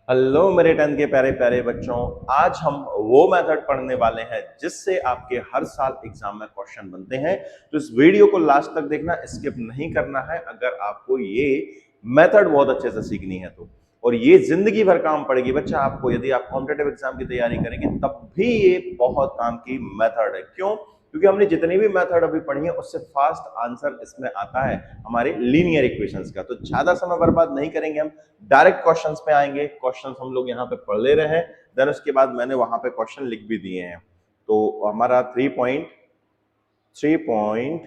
Hello मेरे 10th के प्यारे प्यारे बच्चों। आज हम वो मेथड पढ़ने वाले हैं जिससे आपके हर साल एग्जाम में क्वेश्चन बनते हैं। तो इस वीडियो को लास्ट तक देखना, स्किप नहीं करना है अगर आपको ये मेथड बहुत अच्छे से सीखनी है तो। और ये जिंदगी भर काम पड़ेगी बच्चा आपको, यदि आप कॉम्पिटेटिव एग्जाम की तैयारी करेंगे तब भी ये बहुत काम की मेथड है। क्यों? क्योंकि हमने जितनी भी मेथड अभी पढ़ी है उससे फास्ट आंसर इसमें आता है हमारे लीनियर इक्वेशंस का। तो ज्यादा समय बर्बाद नहीं करेंगे, हम डायरेक्ट क्वेश्चंस पे आएंगे। क्वेश्चंस हम लोग यहाँ पे पढ़ ले रहे हैं, देन उसके बाद मैंने वहां पे क्वेश्चन लिख भी दिए हैं। तो हमारा 3.3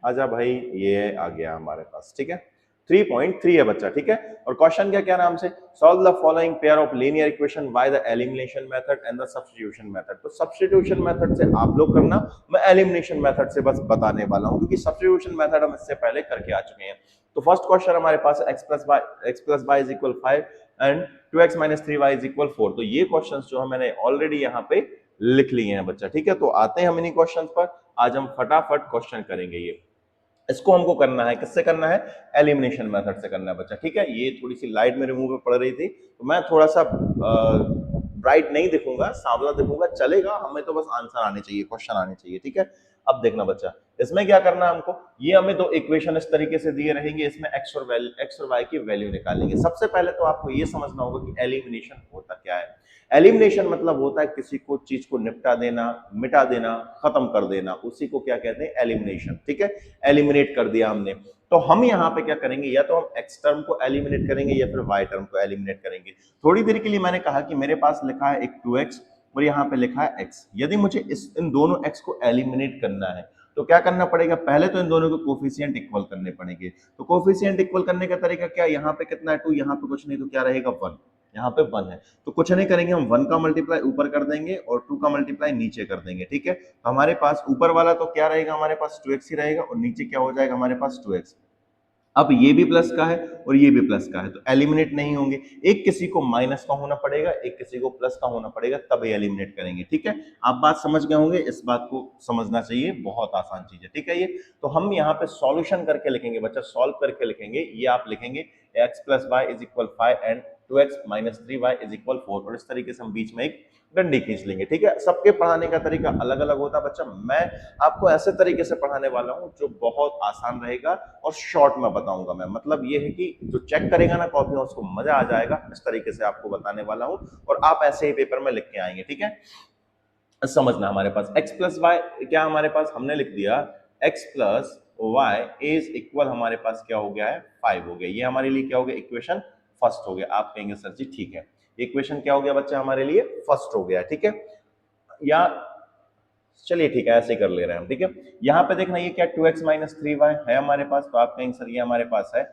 आजा भाई, ये आ गया हमारे पास। ठीक है, 3.3 है बच्चा। ठीक है, और क्वेश्चन क्या क्या नाम से, solve the following pair of linear equation by the elimination method and the substitution method. तो सब्स्टिट्यूशन मेथड से आप लोग करना, मैं एलिमिनेशन मेथड से बस बताने वाला हूं क्योंकि सब्स्टिट्यूशन मेथड हम इससे पहले करके आ चुके हैं। तो फर्स्ट क्वेश्चन हमारे पास x plus Y is equal 5 and 2x minus 3y is equal 4। तो ये क्वेश्चंस जो है मैंने ऑलरेडी यहाँ पे लिख लिए हैं बच्चा। ठीक है, तो आते हैं हम इन्हीं क्वेश्चंस पर। आज हम फटाफट क्वेश्चन करेंगे। ये इसको हमको करना है, किससे करना है? एलिमिनेशन मेथड से करना है बच्चा। ठीक है, ये थोड़ी सी लाइट मेरे मुंह पे पड़ रही थी तो मैं थोड़ा सा ब्राइट नहीं दिखूंगा, सांवला दिखूंगा, चलेगा। हमें तो बस आंसर आने चाहिए, क्वेश्चन आने चाहिए। ठीक है, अब देखना बच्चा, इसमें क्या करना है हमको। ये हमें दो इक्वेशन इस तरीके से दिए रहेंगे, इसमें एक्स और वाई की वैल्यू निकालेंगे। सबसे पहले तो आपको ये समझना होगा कि एलिमिनेशन होता क्या है। एलिमिनेशन मतलब होता है किसी को चीज को निपटा देना, मिटा देना, खत्म कर देना, उसी को क्या कहते हैं? एलिमिनेशन। ठीक है, एलिमिनेट कर दिया हमने। तो हम यहाँ पे क्या करेंगे, या तो हम एक्स टर्म को एलिमिनेट करेंगे या फिर वाई टर्म को एलिमिनेट करेंगे। थोड़ी देर के लिए मैंने कहा कि मेरे पास लिखा है एक 2x और यहाँ पे लिखा है x। यदि मुझे इन दोनों x को एलिमिनेट करना है तो क्या करना पड़ेगा? पहले तो इन दोनों को कोफिशिएंट इक्वल करने पड़ेंगे। तो कोफिशिएंट इक्वल करने का तरीका क्या? यहाँ पे कितना है 2, यहाँ पे कुछ नहीं, तो क्या रहेगा 1। यहाँ पे 1 है तो कुछ नहीं करेंगे, हम 1 का मल्टीप्लाई ऊपर कर देंगे और 2 का मल्टीप्लाई नीचे कर देंगे। ठीक है, तो हमारे पास ऊपर वाला तो क्या रहेगा? हमारे पास 2x ही रहेगा और नीचे क्या हो जाएगा हमारे पास? 2x। अब ये भी प्लस का है और ये भी प्लस का है तो एलिमिनेट नहीं होंगे। एक किसी को माइनस का होना पड़ेगा, एक किसी को प्लस का होना पड़ेगा, तब ये एलिमिनेट करेंगे। ठीक है, आप बात समझ गए होंगे, इस बात को समझना चाहिए, बहुत आसान चीज है। ठीक है, ये तो हम यहाँ पे सॉल्यूशन करके लिखेंगे बच्चा, सॉल्व करके लिखेंगे। ये आप लिखेंगे x plus Y is equal 5 and 2x minus 3y is equal 4, और इस तरीके से हम बीच में एक डंडी खींच लेंगे। ठीक है, सबके पढ़ाने का तरीका अलग अलग होता है बच्चा। मैं आपको ऐसे तरीके से पढ़ाने वाला हूं जो बहुत आसान रहेगा और शॉर्ट में बताऊंगा मैं। मतलब ये है कि जो चेक करेगा ना कॉपी में उसको मजा आ जाएगा। इस तरीके से आपको बताने वाला हूं और आप ऐसे ही पेपर में लिख के आएंगे। ठीक है, समझना, हमारे पास x प्लस वाई क्या हमारे पास हमने लिख दिया, x plus Y is equal हमारे पास क्या हो गया है? 5 हो गया। ये हमारे लिए क्या हो गया? इक्वेशन फर्स्ट हो गया। आप कहेंगे सर जी ठीक है, इक्वेशन क्या हो गया बच्चा? हमारे लिए फर्स्ट हो गया। ठीक है, या चलिए ठीक है, ऐसे ही कर ले रहे हैं हम। ठीक है, यहाँ पे देखना, ये क्या 2x माइनस 3y है हमारे पास। तो आप कहेंगे सर ये हमारे पास है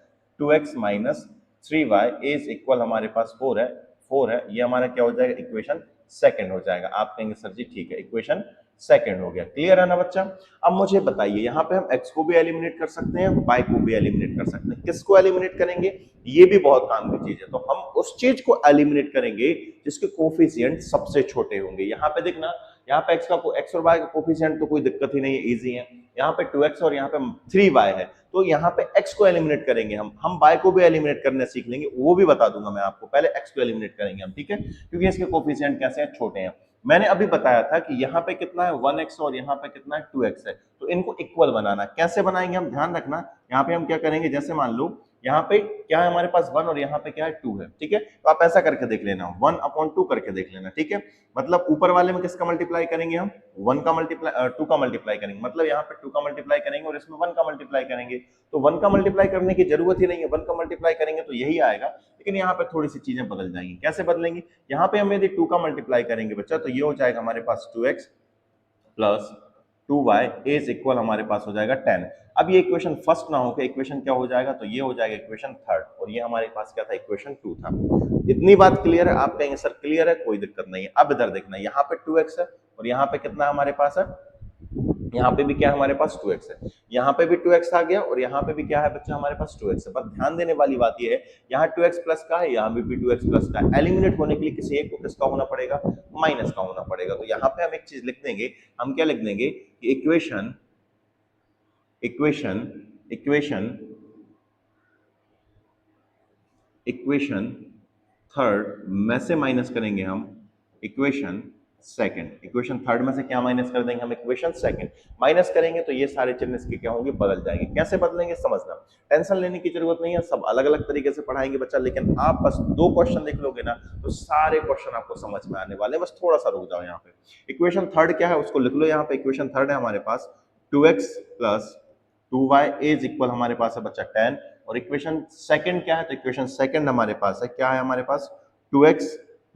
2x minus 3y is equal हमारे पास 4 है। 4 है, ये हमारा क्या हो जाएगा? इक्वेशन सेकंड हो जाएगा। आप कहेंगे सर जी ठीक है, इक्वेशन सेकंड हो गया। क्लियर है ना बच्चा? अब मुझे बताइए, यहाँ पे हम x को भी एलिमिनेट कर सकते हैं, y को भी एलिमिनेट कर सकते हैं। किसको एलिमिनेट करेंगे? ये भी बहुत काम की चीज है। तो हम उस चीज को एलिमिनेट करेंगे जिसके कोफिशिएंट सबसे छोटे होंगे। यहाँ पे देखना, यहाँ पे x और y का कोफिशिएंट तो कोई दिक्कत ही नहीं है, इजी है। यहाँ पे 2x और यहाँ पे 3y है तो यहाँ पे x को एलिमिनेट करेंगे हम y को भी एलिमिनेट करने सीख लेंगे, वो भी बता दूंगा मैं आपको। पहले x को एलिमिनेट करेंगे हम। ठीक है, क्योंकि इसके कोफिशिएंट कैसे हैं? छोटे हैं। मैंने अभी बताया था कि यहाँ पे कितना है 1x और यहाँ पे कितना है 2x है, तो इनको इक्वल बनाना। कैसे बनाएंगे हम? ध्यान रखना, यहाँ पे हम क्या करेंगे, जैसे मान लो यहाँ पे क्या है हमारे पास 1 और यहाँ पे क्या है 2 है। ठीक है, तो आप ऐसा करके देख लेना, 1/2 करके देख लेना। ठीक है, मतलब ऊपर वाले में किसका मल्टीप्लाई करेंगे हम? 1 का मल्टीप्लाई 2 का मल्टीप्लाई करेंगे, मतलब यहाँ पे 2 का मल्टीप्लाई करेंगे और इसमें 1 का मल्टीप्लाई करेंगे। तो 1 का मल्टीप्लाई करने की जरूरत ही नहीं है, 1 का मल्टीप्लाई करेंगे तो यही आएगा। लेकिन यहाँ पे थोड़ी सी चीजें बदल जाएंगी। कैसे बदलेंगे? यहाँ पे हम यदि 2 का मल्टीप्लाई करेंगे बच्चा तो ये हो जाएगा हमारे पास 2x plus 2y is equal हमारे पास हो जाएगा 10। अब ये इक्वेशन फर्स्ट ना होकर इक्वेशन क्या हो जाएगा? तो ये हो जाएगा इक्वेशन थर्ड, और ये हमारे पास क्या था? इक्वेशन 2 था। इतनी बात क्लियर है? आप कहेंगे सर क्लियर है, कोई दिक्कत नहीं है। अब इधर देखना, यहाँ पे 2x है और यहाँ पे कितना हमारे पास है? यहाँ पे भी क्या हमारे पास 2x है, यहाँ पे भी 2x आ गया और यहाँ पे भी क्या है बच्चा? हमारे पास 2x है। पर ध्यान देने वाली बात ये है, यहाँ 2x प्लस का है, यहाँ भी 2x प्लस का है। एलिमिनेट होने के लिए किसी एक को किसका होना पड़ेगा? माइनस का होना पड़ेगा। तो यहाँ पे हम एक चीज लिख देंगे, हम क्या लिख देंगे कि equation equation equation equation third में से माइनस करेंगे हम इक्वेशन सेकंड, इक्वेशन थर्ड में से क्या माइनस कर देंगे हम, इक्वेशन सेकंड माइनस करेंगे तो ये सारे चिन्ह इसके क्या होंगे, बदल जाएंगे। कैसे बदलेंगे समझना, टेंशन लेने की जरूरत नहीं है, सब अलग अलग तरीके से पढ़ाएंगे बच्चा, लेकिन आप बस दो क्वेश्चन देख लोगे ना तो सारे क्वेश्चन आपको समझ में आने वाले हैं। बस थोड़ा सा रुक जाओ यहाँ पे। इक्वेशन थर्ड क्या है उसको लिख लो यहाँ पे। इक्वेशन थर्ड है हमारे पास 2x plus 2y is equal हमारे पास है बच्चा 10। और इक्वेशन सेकंड क्या है, तो इक्वेशन सेकंड हमारे पास है, क्या है हमारे पास, 2x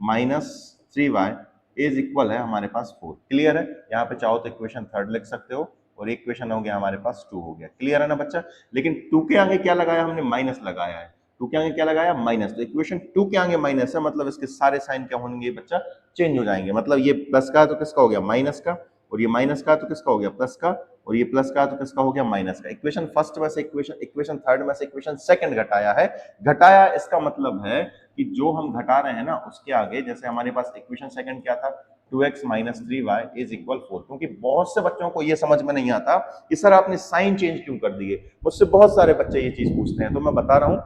minus 3y is equal है हमारे पास 4। क्लियर है, यहाँ पे चाहो तो इक्वेशन थर्ड लिख सकते हो और इक्वेशन हो गया हमारे पास 2 हो गया। क्लियर है ना बच्चा। लेकिन 2 के आगे क्या लगाया हमने, माइनस लगाया है। 2 के आगे क्या लगाया, माइनस। तो इक्वेशन 2 के आगे माइनस है, मतलब इसके सारे साइन क्या होंगे बच्चा, चेंज हो जाएंगे। मतलब ये प्लस का है तो किसका हो गया, माइनस का, और ये माइनस का है तो किसका हो गया, प्लस का, और ये प्लस का है तो किसका हो गया, माइनस का। इक्वेशन फर्स्ट में से इक्वेशन थर्ड में से इक्वेशन सेकंड घटाया है। घटाया इसका मतलब है कि जो हम घटा रहे हैं ना उसके आगे, जैसे हमारे पास इक्वेशन सेकंड क्या था, 2x minus 3y is equal 4। क्योंकि बहुत से बच्चों को ये समझ में नहीं आता कि सर आपने साइन चेंज क्यों कर दिए, मुझसे बहुत सारे बच्चे ये चीज पूछते हैं। तो मैं बता रहा हूं,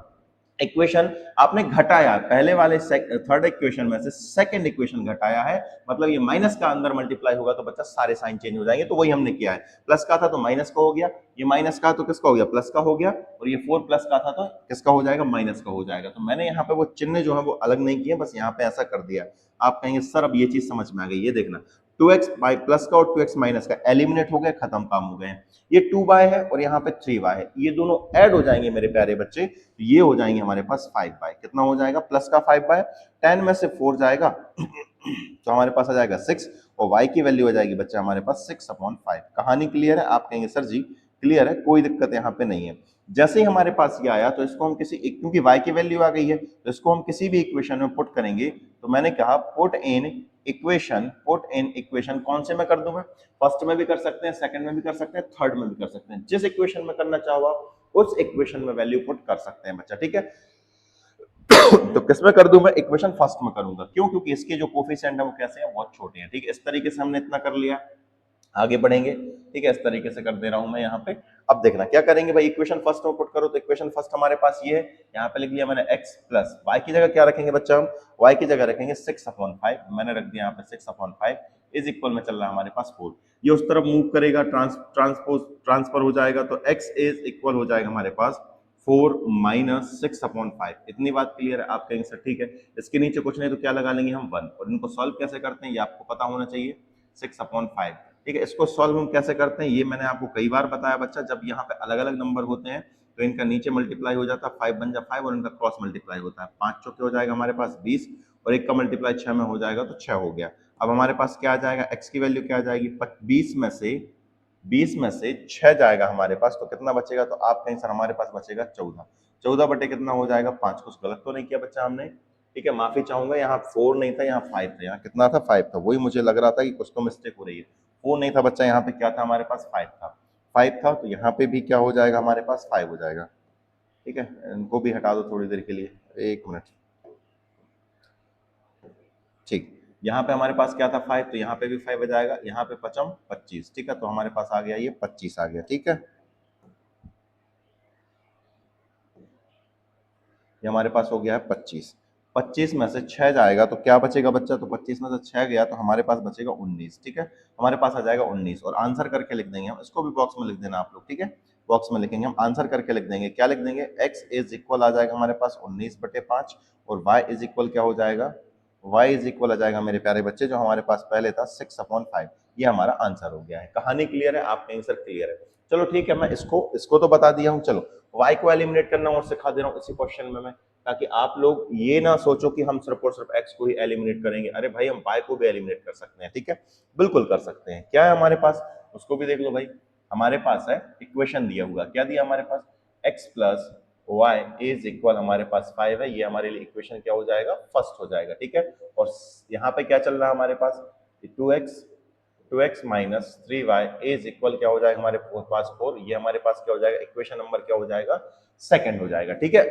इक्वेशन आपने घटाया, पहले वाले थर्ड इक्वेशन में से सेकंड इक्वेशन घटाया है, मतलब ये माइनस का अंदर मल्टीप्लाई होगा तो बच्चा सारे साइन चेंज हो जाएंगे। तो वही हमने किया है, प्लस का था तो माइनस का हो गया, ये माइनस का तो किसका हो गया, प्लस का हो गया, और ये 4 प्लस का था तो किसका हो जाएगा, माइनस का हो जाएगा। तो मैंने यहाँ पे वो चिन्ह जो है वो अलग नहीं किए, बस यहाँ पे ऐसा कर दिया। आप कहेंगे सर अब ये चीज समझ में आ गई, ये देखना 2x बाई प्लस का और 2x माइनस का एलिमिनेट हो गए, खत्म, काम हो गए। ये 2y है और यहाँ पे 3y है, ये दोनों ऐड हो जाएंगे मेरे प्यारे बच्चे, ये हो जाएंगे हमारे पास 5y। कितना हो जाएगा, प्लस का 5y, 10 में से 4 जाएगा तो हमारे पास आ जाएगा 6, और y की वैल्यू आ जाएगी बच्चा हमारे पास 6/5। कहानी क्लियर है, आप कहेंगे सर जी क्लियर है, कोई दिक्कत यहाँ पे नहीं है। जैसे ही हमारे पास ये आया तो इसको हम क्योंकि y की वैल्यू आ गई है तो इसको हम किसी भी इक्वेशन में पुट करेंगे। तो मैंने कहा पुट इन इक्वेशन कौन से में कर दूं मैं, फर्स्ट में भी कर सकते हैं, सेकंड में भी कर सकते हैं, थर्ड में भी कर सकते हैं, जिस इक्वेशन में करना चाहो आप उस इक्वेशन में वैल्यू पुट कर सकते हैं बच्चा, ठीक है। तो किसमें कर दूं मैं, इक्वेशन फर्स्ट में करूंगा, क्यों, क्योंकि इसके जो कोफिशिएंट है वो कैसे हैं, बहुत छोटे हैं, ठीक है। इस तरीके से हमने इतना कर लिया, आगे बढ़ेंगे, ठीक है, इस तरीके से कर दे रहा हूं मैं यहाँ पे। अब देखना क्या करेंगे भाई, इक्वेशन फर्स्ट में पुट करो, तो इक्वेशन फर्स्ट हमारे पास ये है, यहाँ पे लिख लिया मैंने x प्लस y की जगह क्या रखेंगे बच्चा, हम y की जगह रखेंगे 6/5, मैंने रख दिया यहाँ पे 6/5 इज इक्वल में चल रहा है हमारे पास 4। ये उस तरफ मूव करेगा, ट्रांसफर हो जाएगा, तो x इज इक्वल हो जाएगा हमारे पास 4 माइनस 6/5। इतनी बात क्लियर है, आप कहेंगे सर ठीक है, इसके नीचे कुछ नहीं तो क्या लगा लेंगे हम 1, और इनको सॉल्व कैसे करते हैं ये आपको पता होना चाहिए, 6/5, ठीक है। इसको सॉल्व हम कैसे करते हैं ये मैंने आपको कई बार बताया बच्चा, जब यहाँ पे अलग अलग नंबर होते हैं तो इनका नीचे मल्टीप्लाई हो जाता है, 5 बन जा 5, और इनका क्रॉस मल्टीप्लाई होता है, 5 चौके हो जाएगा हमारे पास 20, और एक का मल्टीप्लाई 6 में हो जाएगा तो 6 हो गया। अब हमारे पास क्या आ जाएगा, x की वैल्यू क्या आ जाएगी, 20 में से 6 जाएगा हमारे पास, तो कितना बचेगा, तो आप कहें सर हमारे पास बचेगा 14, 14 बटे कितना हो जाएगा 5। कुछ गलत तो नहीं किया बच्चा हमने, ठीक है, माफी चाहूंगा, यहाँ 4 नहीं था, यहाँ 5 था, यहाँ कितना था 5 था, वही मुझे लग रहा था कि कुछ तो मिस्टेक हो रही है। 4 नहीं था बच्चा, यहाँ पे क्या था हमारे पास 5 था, 5 था, तो यहाँ पे भी क्या हो जाएगा हमारे पास 5 हो जाएगा, ठीक है। इनको भी हटा दो थोड़ी देर के लिए, 1 मिनट, ठीक। यहाँ पे हमारे पास क्या था 5, तो यहाँ पे भी 5 हो जाएगा, यहाँ पे 5 25, ठीक है, तो हमारे पास आ गया ये 25 आ गया, ठीक है। ये हमारे पास हो गया है 25, 25 में से 6 जाएगा तो क्या बचेगा बच्चा, तो 25 में से 6 गया तो हमारे पास बचेगा 19, ठीक है, हमारे पास आ जाएगा 19, और आंसर करके लिख देंगे हम, इसको भी बॉक्स में लिख देना आप लोग, ठीक है, बॉक्स में लिखेंगे हम, आंसर करके लिख देंगे, क्या लिख देंगे, x इज इक्वल आ जाएगा हमारे पास 19/5, और y इज इक्वल क्या हो जाएगा, y इज इक्वल आ जाएगा मेरे प्यारे बच्चे जो हमारे पास पहले था 6/5। ये हमारा आंसर हो गया है। कहानी क्लियर है, आपके आंसर क्लियर है, चलो ठीक है, मैं इसको इसको तो बता दिया हूँ। चलो y को एलिमिनेट करना और सिखा दे रहा हूँ इसी क्वेश्चन में मैं, ताकि आप लोग ये ना सोचो कि हम सिर्फ और सिर्फ x को ही एलिमिनेट करेंगे, अरे भाई हम y को भी एलिमिनेट कर सकते हैं, ठीक है, बिल्कुल कर सकते हैं। क्या है हमारे पास, उसको भी देख लो भाई, हमारे पास है इक्वेशन दिया हुआ, क्या दिया हमारे पास, x plus y is equal हमारे पास 5 है, ये हमारे लिए इक्वेशन क्या हो जाएगा, फर्स्ट हो जाएगा, ठीक है। और यहाँ पे क्या चल रहा है हमारे पास, 2x minus 3y is equal क्या हो जाएगा हमारे पास 4, ये हमारे पास क्या हो जाएगा, इक्वेशन नंबर क्या हो जाएगा, सेकंड हो जाएगा, ठीक है।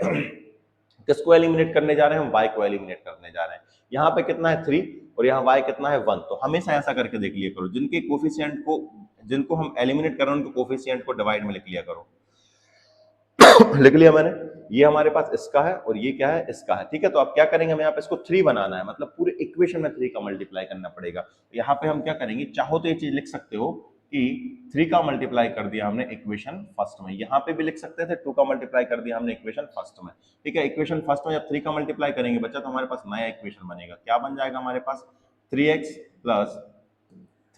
किसको एलिमिनेट करने जा रहे हैं हम, y को एलिमिनेट करने जा रहे हैं। यहाँ पे कितना है 3 और यहाँ y कितना है 1, तो हमेशा ऐसा करके देख लिया करो, जिनको हम एलिमिनेट कर रहे हैं उनको कोफिशिएंट को डिवाइड में लिख लिया करो। लिख लिया मैंने, ये हमारे पास इसका है और ये क्या है, इसका है, ठीक है। तो अब क्या करेंगे, हमें यहाँ पे इसको 3 बनाना है, मतलब पूरे इक्वेशन में 3 का मल्टीप्लाई करना पड़ेगा। यहाँ पे हम क्या करेंगे, चाहो तो ये चीज लिख सकते हो कि 3 का मल्टीप्लाई कर दिया हमने इक्वेशन फर्स्ट में, यहाँ पे भी लिख सकते थे 2 का मल्टीप्लाई कर दिया हमने इक्वेशन फर्स्ट में, ठीक है। इक्वेशन फर्स्ट में जब 3 का मल्टीप्लाई करेंगे बच्चा तो हमारे पास नया इक्वेशन बनेगा, क्या बन जाएगा हमारे पास, 3x plus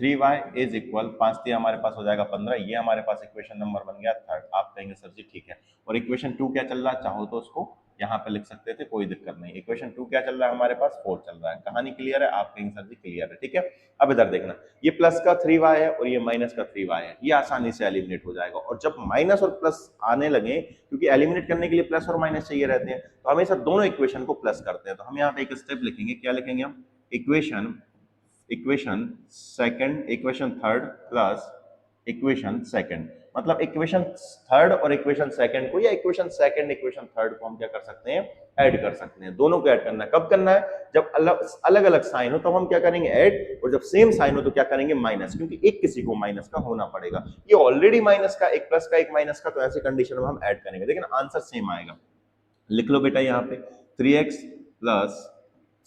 3y is equal 5 दिया हमारे पास हो जाएगा 15, ये हमारे पास इक्वेशन नंबर बन गया थर्ड। आप कहेंगे सर जी ठीक है, और इक्वेशन 2 क्या चल रहा है, चाहो तो उसको यहाँ पे लिख सकते थे, कोई दिक्कत नहीं। इक्वेशन 2 क्या चल रहा है हमारे पास, 4 चल रहा है। कहानी क्लियर है, आप कहेंगे सर जी क्लियर है, ठीक है। अब इधर देखना, ये प्लस का 3y है और ये माइनस का 3y है, ये आसानी से एलिमिनेट हो जाएगा। और जब माइनस और प्लस आने लगे, क्योंकि एलिमिनेट करने के लिए प्लस और माइनस चाहिए रहते हैं, तो हमेशा दोनों इक्वेशन को प्लस करते हैं। तो हम यहाँ पे एक स्टेप लिखेंगे, क्या लिखेंगे हम, equation second, equation third plus equation second, मतलब इक्वेशन थर्ड और इक्वेशन सेकंड को, या इक्वेशन सेकंड इक्वेशन थर्ड को हम क्या कर सकते हैं, ऐड कर सकते हैं। दोनों को ऐड करना है, कब करना है, जब अलग अलग साइन हो तब हम क्या करेंगे ऐड, और जब सेम साइन हो तो क्या करेंगे माइनस, क्योंकि एक किसी को माइनस का होना पड़ेगा। ये ऑलरेडी माइनस का, एक प्लस का एक माइनस का, तो ऐसी कंडीशन में हम ऐड करेंगे, लेकिन आंसर सेम आएगा। लिख लो बेटा यहाँ पे 3x plus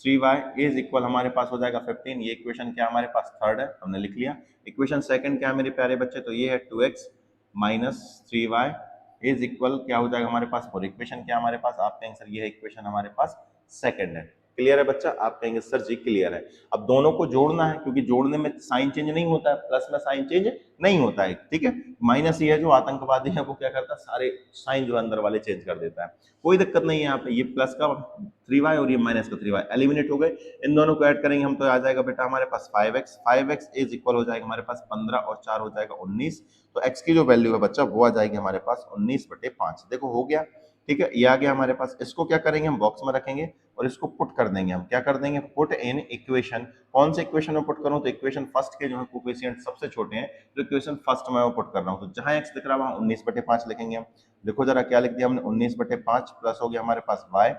3y is equal हमारे पास हो जाएगा 15, ये इक्वेशन क्या हमारे पास थर्ड है, हमने लिख लिया। इक्वेशन सेकंड क्या है मेरे प्यारे बच्चे, तो ये है 2x minus 3y is equal क्या हो जाएगा हमारे पास 4। इक्वेशन क्या हमारे पास, आप कहेंगे सर ये है इक्वेशन हमारे पास सेकंड है। क्लियर है बच्चा, आप कहेंगे सर जी क्लियर है। अब दोनों को जोड़ना है, क्योंकि जोड़ने में साइन चेंज नहीं होता है, प्लस में साइन चेंज नहीं होता है, ठीक है। माइनस ये है जो आतंकवादी है वो क्या करता है, सारे साइन जो अंदर वाले चेंज कर देता है। कोई दिक्कत नहीं है, यहाँ पे ये प्लस का 3y और ये माइनस का 3y एलिमिनेट हो गए। इन दोनों को ऐड करेंगे हम तो आ जाएगा बेटा हमारे पास 5x, 5x इज इक्वल हो जाएगा हमारे पास 15 और 4 हो जाएगा 19। तो x की जो वैल्यू है बच्चा वो आ जाएगी हमारे पास 19/5। देखो हो गया, ठीक है, ये आ गया हमारे पास। इसको क्या करेंगे हम बॉक्स में रखेंगे और इसको पुट कर देंगे, हम क्या कर देंगे, पुट इन इक्वेशन। कौन से इक्वेशन में पुट करूं, तो इक्वेशन फर्स्ट के जो है कोफिशिएंट सबसे छोटे हैं, तो इक्वेशन फर्स्ट में मैं पुट कर रहा हूं। तो जहां x दिख रहा है वहां 19/5 लिखेंगे हम। देखो जरा क्या लिख दिया हमने, 19/5 प्लस हो गया हमारे पास y,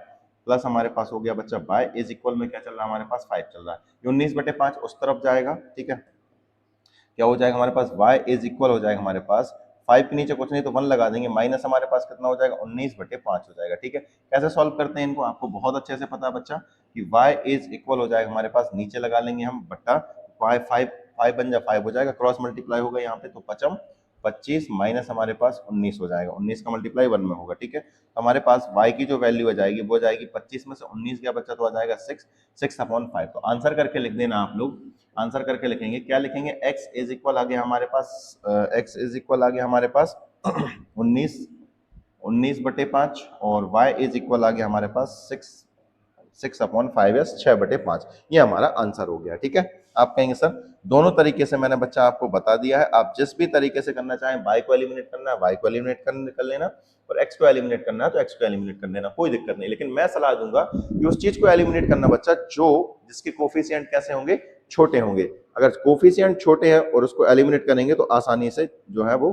प्लस हमारे पास हो गया बच्चा y इज इक्वल में क्या चल रहा है हमारे पास 5 चल रहा है। ये 19/5 उस तरफ जाएगा, ठीक है, क्या हो जाएगा हमारे पास y इज इक्वल हो जाएगा हमारे पास 5 के नीचे कुछ नहीं तो 1 लगा देंगे, माइनस हमारे पास कितना हो जाएगा 19/5 हो जाएगा, ठीक है। कैसे सॉल्व करते हैं इनको, आपको बहुत अच्छे से पता है बच्चा कि y इज इक्वल हो जाएगा हमारे पास, नीचे लगा लेंगे हम बट्टा y, 5 बन जा 5 हो जाएगा, क्रॉस मल्टीप्लाई होगा यहाँ पे, तो 5 25 माइनस हमारे पास 19 हो जाएगा, 19 का मल्टीप्लाई 1 में होगा, ठीक है। तो हमारे पास y की जो वैल्यू आ जाएगी वो जाएगी 25 में से 19 गया बच्चा तो आ जाएगा 6/5। तो आंसर करके लिख देना आप लोग, आंसर करके लिखेंगे, क्या लिखेंगे, x इज इक्वल आ गया हमारे पास, x इज इक्वल आ गया हमारे पास 19/5 और y इज इक्वल आ गया हमारे पास 6/5 या 6/5। ये हमारा आंसर हो गया, ठीक है। आप कहेंगे सर दोनों तरीके से मैंने बच्चा आपको बता दिया है, आप जिस भी तरीके से करना चाहें, y को एलिमिनेट करना है y को एलिमिनेट कर लेना, और x को एलिमिनेट करना है तो x को एलिमिनेट कर लेना, कोई दिक्कत नहीं। लेकिन मैं सलाह दूंगा कि उस चीज को एलिमिनेट करना बच्चा जो जिसके कोफिशिएंट कैसे होंगे, छोटे होंगे। अगर कोफिशिएंट छोटे हैं और उसको एलिमिनेट करेंगे तो आसानी से जो है वो,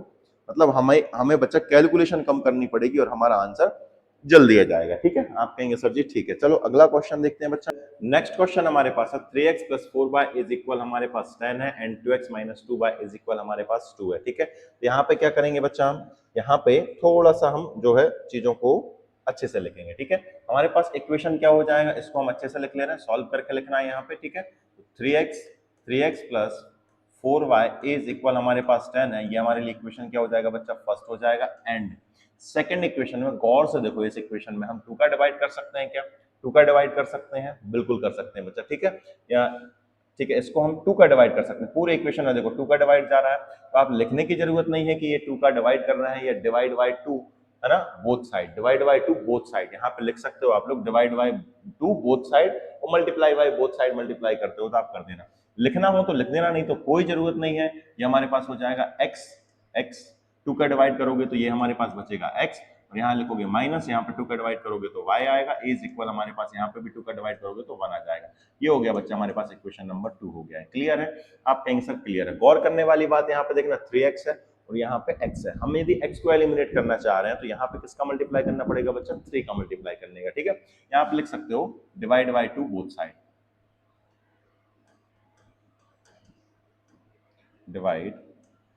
मतलब हमें हमें बच्चा कैलकुलेशन कम करनी पड़ेगी और हमारा आंसर जल्दी आ जाएगा, ठीक है। आप कहेंगे सर जी ठीक है, चलो अगला क्वेश्चन देखते हैं बच्चा। नेक्स्ट क्वेश्चन हमारे पास है 3x plus 4y is equal हमारे पास 10 है and 2x minus 2y is equal हमारे पास 2 है, ठीक है। तो यहाँ पे क्या करेंगे बच्चा, हम यहाँ पे थोड़ा सा हम जो है चीजों को अच्छे से लिखेंगे, ठीक है। हमारे पास इक्वेशन क्या हो जाएगा, इसको हम अच्छे से लिख ले रहे हैं, सॉल्व करके लिखना है यहाँ पे, ठीक है। 3x plus 4y is equal हमारे पास 10 है, ये हमारे लिए इक्वेशन क्या हो जाएगा बच्चा, फर्स्ट हो जाएगा। एंड सेकंड इक्वेशन में गौर से देखो, इस इक्वेशन में हम 2 का डिवाइड कर सकते हैं क्या, 2 का डिवाइड कर सकते हैं, बिल्कुल कर सकते हैं बच्चा, ठीक है। या ठीक है, इसको हम 2 का डिवाइड कर सकते हैं, पूरे इक्वेशन में देखो 2 का डिवाइड जा रहा है, तो आप लिखने की जरूरत नहीं है कि ये 2 का डिवाइड कर रहा है या डिवाइड बाय 2, है ना, both side, divide by 2 both side, यहाँ पे लिख सकते हो आप लोग डिवाइड बाय 2 बोथ साइड, और multiply by both side multiply करते हो तो आप कर देना, लिखना हो तो लिख देना, नहीं तो कोई जरूरत नहीं है। ये हमारे पास हो जाएगा x, x 2 का डिवाइड करोगे तो ये हमारे पास बचेगा x, और यहाँ लिखोगे माइनस, यहाँ पे 2 का डिवाइड करोगे तो y आएगा, इज इक्वल हमारे पास यहाँ पे भी 2 का डिवाइड करोगे तो 1 आ जाएगा। ये हो गया बच्चा हमारे पास इक्वेशन नंबर 2 हो गया है। क्लियर है, आप कहेंगे सर क्लियर है। गौर करने वाली बात यहाँ पे देखना 3x है और यहाँ पे x है, हम यदि x को एलिमिनेट करना चाह रहे हैं तो यहाँ पे किसका मल्टीप्लाई करना पड़ेगा बच्चा, 3 का मल्टीप्लाई करने का, ठीक है। यहाँ पे लिख सकते हो divide by 2 both side, divide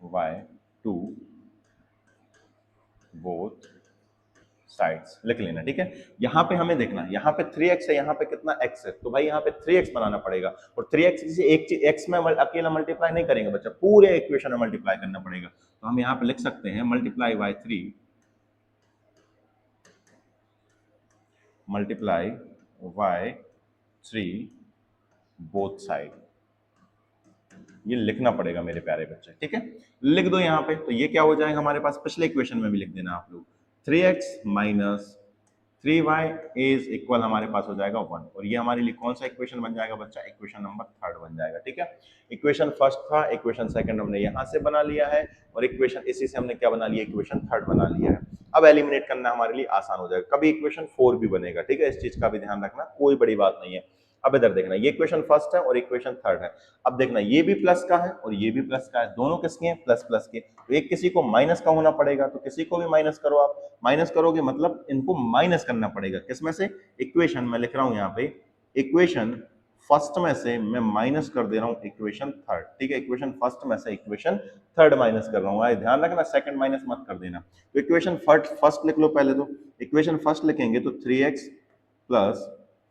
by 2 both sides लिख लेना, ठीक है। यहाँ पे हमें देखना, यहाँ पे 3x है, यहाँ पे कितना x है, तो भाई यहाँ पे 3x बनाना पड़ेगा, और 3x किसी एक चीज x में अकेला मल्टीप्लाई नहीं करेंगे बच्चा, पूरे इक्वेशन में मल्टीप्लाई करना पड़ेगा। तो हम यहाँ पे लिख सकते हैं multiply by 3 multiply by 3 both side, ये लिखना पड़ेगा मेरे प्यारे बच्चे, ठीक है। लिख दो यहाँ पे, तो ये क्या हो जाएगा हमारे पास, पिछले इक्वेशन में भी लिख देना आप लोग, 3x minus 3y is equal हमारे पास हो जाएगा 1, और ये हमारे लिए कौन सा इक्वेशन बन जाएगा बच्चा, इक्वेशन नंबर 3 बन जाएगा, ठीक है। इक्वेशन फर्स्ट था, इक्वेशन सेकंड हमने यहाँ से बना लिया है, और इक्वेशन इसी से हमने क्या बना लिया, इक्वेशन 3 बना लिया है। अब एलिमिनेट करना हमारे लिए आसान हो जाएगा, कभी इक्वेशन 4 भी बनेगा, ठीक है, इस चीज का भी ध्यान रखना, कोई बड़ी बात नहीं है। अब इधर देखना, ये इक्वेशन फर्स्ट है और इक्वेशन 3 है। अब देखना, ये भी प्लस का है और ये भी प्लस का है, दोनों किसके हैं, प्लस प्लस के, तो एक किसी को माइनस का होना पड़ेगा, तो किसी को भी माइनस करो आप, माइनस करोगे मतलब इनको माइनस करना पड़ेगा, किसमें से, इक्वेशन में लिख रहा हूं यहाँ पे, इक्वेशन फर्स्ट में से मैं माइनस कर दे रहा हूं इक्वेशन 3, ठीक है, इक्वेशन फर्स्ट में से इक्वेशन 3 माइनस कर रहा हूं, आए ध्यान रखना, सेकंड माइनस मत कर देना। तो इक्वेशन फर्स्ट लिख लो पहले, तो इक्वेशन फर्स्ट लिखेंगे तो 3x plus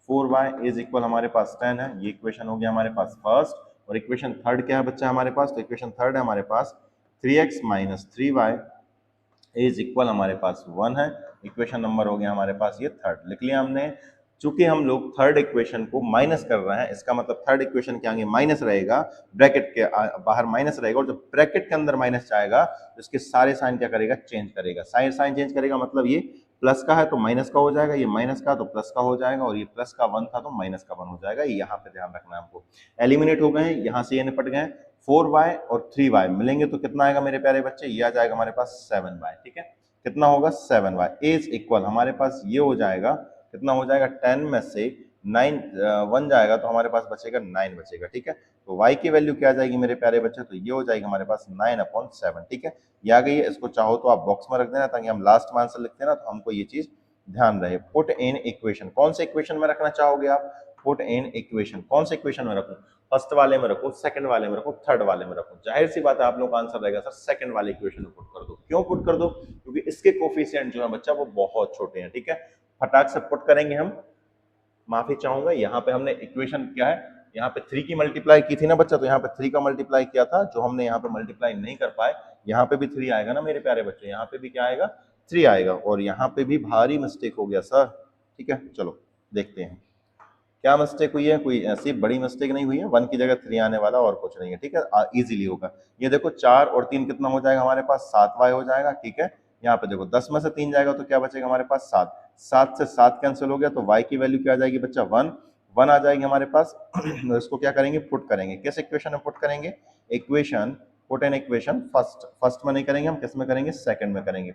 4y is equal हमारे पास 10 है, ये इक्वेशन हो गया हमारे पास फर्स्ट, और इक्वेशन 3 क्या है बच्चा हमारे पास, तो इक्वेशन 3 है हमारे पास 3x minus 3y is equal हमारे पास 1 है, इक्वेशन नंबर हो गया हमारे पास ये 3 लिख लिया हमने। चूंकि हम लोग थर्ड इक्वेशन को माइनस कर रहे हैं, इसका मतलब थर्ड इक्वेशन के आगे माइनस रहेगा, ब्रैकेट के बाहर माइनस रहेगा, और जब ब्रैकेट के अंदर माइनस जाएगा तो इसके सारे साइन क्या करेगा, चेंज करेगा, साइन चेंज करेगा, मतलब ये प्लस का है तो माइनस का हो जाएगा, ये माइनस का तो प्लस का हो जाएगा, और ये प्लस का 1 था तो माइनस का 1 हो जाएगा, यहाँ पे ध्यान रखना है हमको। एलिमिनेट हो गए, यहाँ से ये निपट गए, 4y और 3y मिलेंगे तो कितना आएगा मेरे प्यारे बच्चे, ये आ जाएगा हमारे पास 7y, ठीक है, कितना होगा 7y इज इक्वल हमारे पास ये हो जाएगा, कितना हो जाएगा, 10 में से 9 1 जाएगा तो हमारे पास बचेगा 9 बचेगा, ठीक है। तो y की वैल्यू क्या आ जाएगी मेरे प्यारे बच्चे, तो ये हो जाएगी हमारे पास 9/7, ठीक है, ये आ गई है। इसको चाहो तो आप बॉक्स में रख देना, ताकि हम लास्ट में आंसर लिखते हैं ना तो हमको ये चीज ध्यान रहे। पुट इन इक्वेशन, कौन से इक्वेशन में रखना चाहोगे आप, पुट इन इक्वेशन, कौन से इक्वेशन में रखूं, फर्स्ट वाले में रखो, सेकंड वाले में रखो, थर्ड वाले में रखो, जाहिर सी बात है आप लोग का आंसर रहेगा सर सेकंड वाले इक्वेशन में पुट कर दो। क्यों पुट कर दो, क्योंकि इसके कोफिशिएंट जो है बच्चा वो बहुत छोटे हैं, ठीक है, फटाक से पुट करेंगे हम। माफी चाहूंगा, यहाँ पे हमने इक्वेशन क्या है, यहाँ पे 3 की मल्टीप्लाई की थी ना बच्चा, तो यहाँ पे 3 का मल्टीप्लाई किया था, जो हमने यहाँ पे मल्टीप्लाई नहीं कर पाए, यहाँ पे भी 3 आएगा ना मेरे प्यारे बच्चे, यहाँ पे भी क्या आएगा, 3 आएगा, और यहाँ पे भी भारी मिस्टेक हो गया सर, ठीक है, चलो देखते हैं क्या मिस्टेक हुई है, कोई ऐसी बड़ी मिस्टेक नहीं हुई है, 1 की जगह 3 आने वाला और कुछ नहीं है, ठीक है, इजीली होगा। ये देखो 4 और 3 कितना हो जाएगा हमारे पास, 7y हो जाएगा, ठीक है। यहाँ पे देखो 10 में से 3 जाएगा तो क्या बचेगा हमारे पास 7, 7 से 7 कैंसिल हो गया, तो y की वैल्यू क्या आ जाएगी बच्चा, 1 आ जाएगी हमारे पास। इसको क्या करेंगे, पुट करेंगे, किस इक्वेशन में पुट करेंगे, equation put an equation first में नहीं करेंगे हम, किस में करेंगे, सेकंड में करेंगे।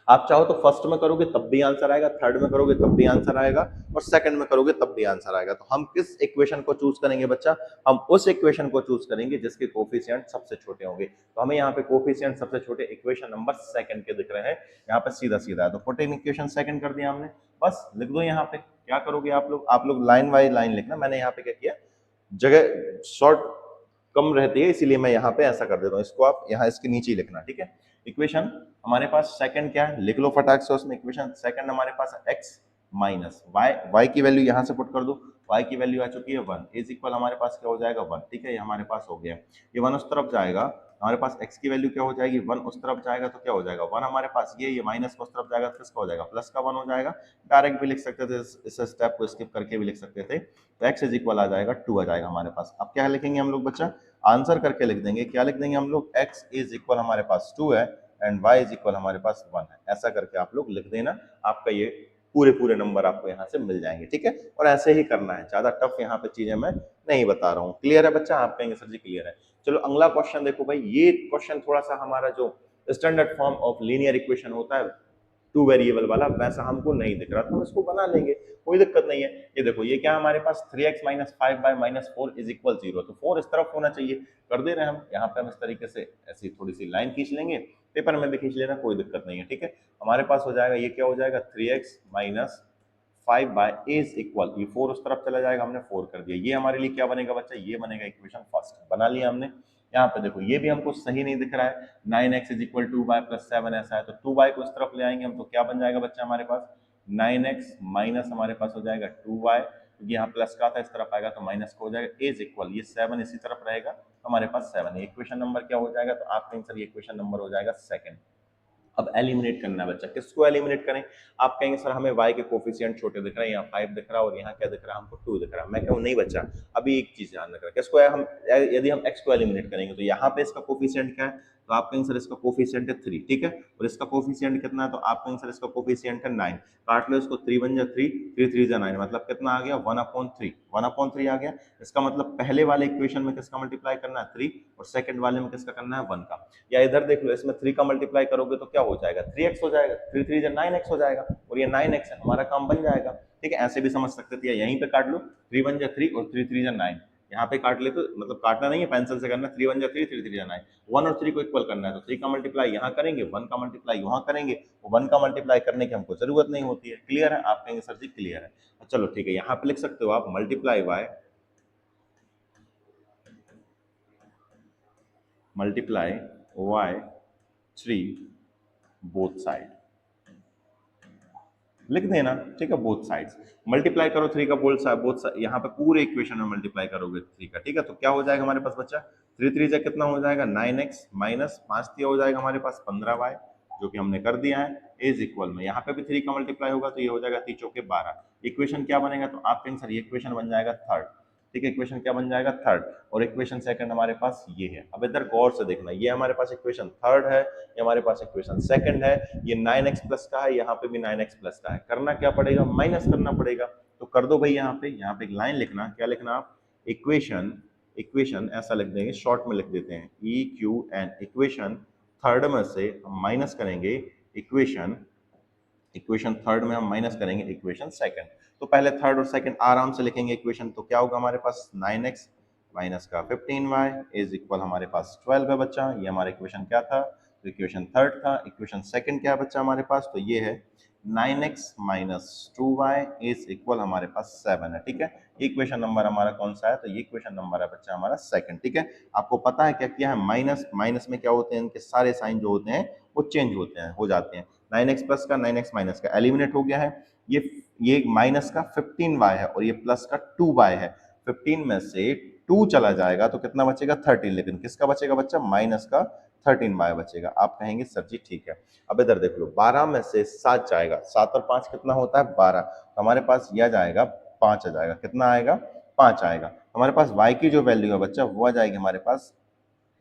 आप चाहो तो फर्स्ट में करोगे तब भी आंसर आएगा, थर्ड में करोगे तब भी आंसर आएगा, और सेकंड में करोगे तब भी आंसर आएगा। तो हम किस इक्वेशन को चूज करेंगे बच्चा, हम उस इक्वेशन को चूज करेंगे जिसके कोफिशिएंट सबसे छोटे होंगे। तो हमें यहाँ पे कोफिशिएंट सबसे छोटे इक्वेशन नंबर सेकंड के दिख रहे हैं, यहाँ पे सीधा सीधा है, तो पुट इन इक्वेशन सेकंड कर दिया हमने, बस लिख दो। यहाँ पे क्या करोगे आप लोग लाइन बाय लाइन लिखना, मैंने यहाँ पे क्या किया, जगह शॉर्ट कम रहती है इसीलिए मैं यहाँ पे ऐसा कर देता हूँ, इसको आप यहाँ इसके नीचे ही लिखना, ठीक है। इक्वेशन हमारे पास सेकंड क्या है, लिख लो फटाक से, उसमें इक्वेशन सेकंड हमारे पास x माइनस y की वैल्यू यहाँ से पुट कर दो, y की वैल्यू आ चुकी है 1 इज इक्वल हमारे पास क्या हो जाएगा 1, ठीक है, ये हमारे पास हो गया, ये 1 उस तरफ जाएगा, हमारे पास x की वैल्यू क्या हो जाएगी, 1 उस तरफ जाएगा तो क्या हो जाएगा 1 हमारे पास, ये माइनस उस तरफ जाएगा तो किसका हो जाएगा, प्लस का 1 हो जाएगा। डायरेक्ट भी लिख सकते थे, इस स्टेप को स्किप करके भी लिख सकते थे, तो x इज इक्वल आ जाएगा 2 आ जाएगा हमारे पास। अब क्या लिखेंगे हम लोग बच्चा, आंसर करके लिख देंगे, क्या लिख देंगे हम लोग, x इज इक्वल हमारे पास 2 है एंड y इज इक्वल हमारे पास 1 है, ऐसा करके आप लोग लिख देना, आपका ये पूरे नंबर आपको यहाँ से मिल जाएंगे, ठीक है। और ऐसे ही करना है, ज्यादा टफ यहाँ पे चीजें मैं नहीं बता रहा हूँ। क्लियर है बच्चा, आप कहेंगे सर जी क्लियर है। चलो अगला क्वेश्चन देखो भाई, ये क्वेश्चन थोड़ा सा हमारा जो standard form of linear equation होता है 2 वेरिएबल वाला, वैसा हमको नहीं दिख रहा, तो हम इसको बना लेंगे, कोई दिक्कत नहीं है। ये देखो ये क्या हमारे पास 3x minus 5y-4 is equal 0, तो 4 इस तरफ होना चाहिए, कर दे रहे हैं हम यहाँ पे, हम इस तरीके से ऐसी थोड़ी सी लाइन खींच लेंगे, पेपर में भी खींच लेना, कोई दिक्कत नहीं है, ठीक है। हमारे पास हो जाएगा, ये क्या हो जाएगा 3x minus 5y is equal, ये 4 उस तरफ चला जाएगा, हमने 4 कर दिया, ये हमारे लिए क्या बनेगा बच्चा, ये बनेगा इक्वेशन फर्स्ट, बना लिया हमने। यहाँ पे देखो ये भी हमको सही नहीं दिख रहा है, 9x is equal 2y plus 7 ऐसा है, तो 2y को इस तरफ ले आएंगे हम तो क्या बन जाएगा बच्चा हमारे पास 9x माइनस हमारे पास हो जाएगा 2y, क्योंकि यहाँ प्लस का था इस तरफ आएगा तो माइनस का हो जाएगा, इज इक्वल ये 7 इसी तरफ रहेगा तो हमारे पास 7 है। इक्वेशन नंबर क्या हो जाएगा, तो आपका आंसर ये इक्वेशन नंबर हो जाएगा सेकंड। अब एलिमिनेट करना है बच्चा, किसको एलिमिनेट करें, आप कहेंगे सर हमें y के कोफिशिएंट छोटे दिख रहे हैं, यहाँ 5 दिख रहा है और यहाँ क्या दिख रहा है हमको 2 दिख रहा है। मैं कहूँ नहीं बच्चा, अभी एक चीज ध्यान रखना, किसको है हम, यदि हम x को एलिमिनेट करेंगे तो यहाँ पे इसका कोफिशिएंट क्या है, तो आप कहेंगे सर इसका कोफिशिएंट है 3, ठीक है, और इसका कोफिशिएंट कितना है, तो आप कहेंगे सर इसका कोफिशिएंट है 9, काट लो इसको, 3 1 जा 3, 3 3 जा 9, मतलब कितना आ गया 1/3, 1/3 आ गया। इसका मतलब पहले वाले इक्वेशन में किसका मल्टीप्लाई करना है 3, और सेकंड वाले में किसका करना है 1 का। या इधर देख लो, इसमें 3 का मल्टीप्लाई करोगे तो क्या हो जाएगा 3x हो जाएगा, 3 3 जा 9x हो जाएगा, और ये 9x है, हमारा काम बन जाएगा। ठीक है, ऐसे भी समझ सकते थे, यहीं पे काट लो, 3 1 जा 3 और 3 3 जा 9, यहाँ पे काट ले तो मतलब काटना नहीं है, पेंसिल से करना, 3 1 जा 3 3 3 जा 9, 1 और 3 को इक्वल करना है तो 3 का मल्टीप्लाई यहाँ करेंगे, 1 का मल्टीप्लाई यहाँ करेंगे, 1 का मल्टीप्लाई करने की हमको जरूरत नहीं होती है। क्लियर है, आप कहेंगे सर जी क्लियर है, चलो ठीक है, यहाँ पे लिख सकते हो आप मल्टीप्लाई y 3 बोथ साइड लिख देना, ठीक है, बोथ साइड्स मल्टीप्लाई करो 3 का बोथ यहाँ पे पूरे इक्वेशन में मल्टीप्लाई करोगे 3 का, ठीक है, तो क्या हो जाएगा हमारे पास बच्चा 3 3 जा कितना हो जाएगा 9x माइनस 5 दिया हो जाएगा हमारे पास 15y, जो कि हमने कर दिया है, इज इक्वल में यहाँ पे भी 3 का मल्टीप्लाई होगा तो ये हो जाएगा 3 चौके 12, इक्वेशन क्या बनेगा, तो आप कहेंगे सर ये इक्वेशन बन जाएगा थर्ड, ठीक है, इक्वेशन क्या बन जाएगा थर्ड, और इक्वेशन सेकंड हमारे पास ये है। अब इधर गौर से देखना, ये हमारे पास इक्वेशन थर्ड है, ये हमारे पास इक्वेशन सेकंड है, ये 9x प्लस का है, यहाँ पे भी 9x प्लस का है, करना क्या पड़ेगा माइनस करना पड़ेगा, तो कर दो भाई, यहाँ पे एक लाइन लिखना, क्या लिखना आप, इक्वेशन, इक्वेशन ऐसा लिख देंगे, शॉर्ट में लिख देते हैं EQN, इक्वेशन थर्ड में से हम माइनस करेंगे इक्वेशन, इक्वेशन थर्ड में हम माइनस करेंगे इक्वेशन सेकंड, तो पहले थर्ड और सेकंड आराम से लिखेंगे इक्वेशन, तो क्या होगा हमारे पास 9x माइनस का 15y इज इक्वल हमारे पास 12 है बच्चा, ये हमारा इक्वेशन क्या था, तो इक्वेशन थर्ड था। इक्वेशन सेकंड क्या है बच्चा हमारे पास, तो ये है 9x minus 2y is equal हमारे पास 7 है, ठीक है, इक्वेशन नंबर हमारा कौन सा है, तो ये इक्वेशन नंबर है बच्चा हमारा सेकंड, ठीक है। आपको पता है क्या किया है, माइनस, माइनस में क्या होते हैं, इनके सारे साइन जो होते हैं वो चेंज होते हैं, हो जाते हैं, 9x प्लस का 9x माइनस का एलिमिनेट हो गया है, ये माइनस का 15y है और ये प्लस का 2y है, 15 में से 2 चला जाएगा तो कितना बचेगा 13, लेकिन किसका बचेगा बच्चा, माइनस का 13y बचेगा। आप कहेंगे सर जी ठीक है, अब इधर देख लो, 12 में से 7 जाएगा, 7 और 5 कितना होता है 12, तो हमारे पास यह जाएगा 5 आ जाएगा, कितना आएगा 5 आएगा, हमारे पास y की जो वैल्यू है बच्चा वो आ जाएगी हमारे पास,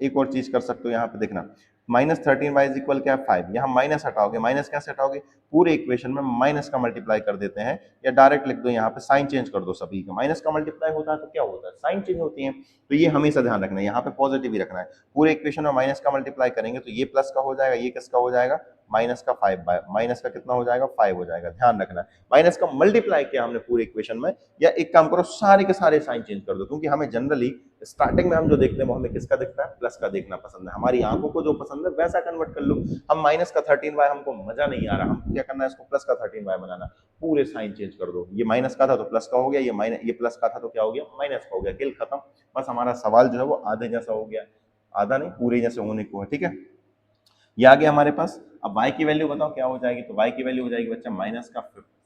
एक और चीज कर सकते हो यहाँ पे देखना, माइनस 13y इज इक्वल क्या है 5, यहाँ माइनस हटाओगे, माइनस कैसे हटाओगे, पूरे इक्वेशन में माइनस का मल्टीप्लाई कर देते हैं, या डायरेक्ट लिख दो, यहाँ पे साइन चेंज कर दो, सभी का माइनस का मल्टीप्लाई होता है तो क्या होता है साइन चेंज होती है, तो ये हमेशा ध्यान रखना है, यहाँ पे पॉजिटिव ही रखना है, पूरे इक्वेशन में माइनस का मल्टीप्लाई करेंगे तो ये प्लस का हो जाएगा, ये किसका हो जाएगा माइनस का 5 बाय माइनस का कितना हो जाएगा 5 हो जाएगा, ध्यान रखना है माइनस का मल्टीप्लाई किया हमने पूरे इक्वेशन में, या एक काम करो सारे के सारे साइन चेंज कर दो, क्योंकि हमें जनरली स्टार्टिंग में हम जो देखते हैं वो हमें किसका दिखता है, प्लस का देखना पसंद है, हमारी आंखों को जो पसंद है वैसा कन्वर्ट कर लो, हम माइनस का 13y हमको मजा नहीं आ रहा, हमको क्या करना है इसको प्लस का 13y बनाना, पूरे साइन चेंज कर दो, ये माइनस का था तो प्लस का हो गया, ये प्लस का था तो क्या हो गया माइनस का हो गया, खेल खत्म, बस हमारा सवाल जो है वो आधे जैसा हो गया, आधा नहीं पूरे जैसे होने को है, ठीक है, ये आ गया हमारे पास। अब y की वैल्यू बताओ क्या हो जाएगी, तो y की वैल्यू हो जाएगी बच्चा माइनस का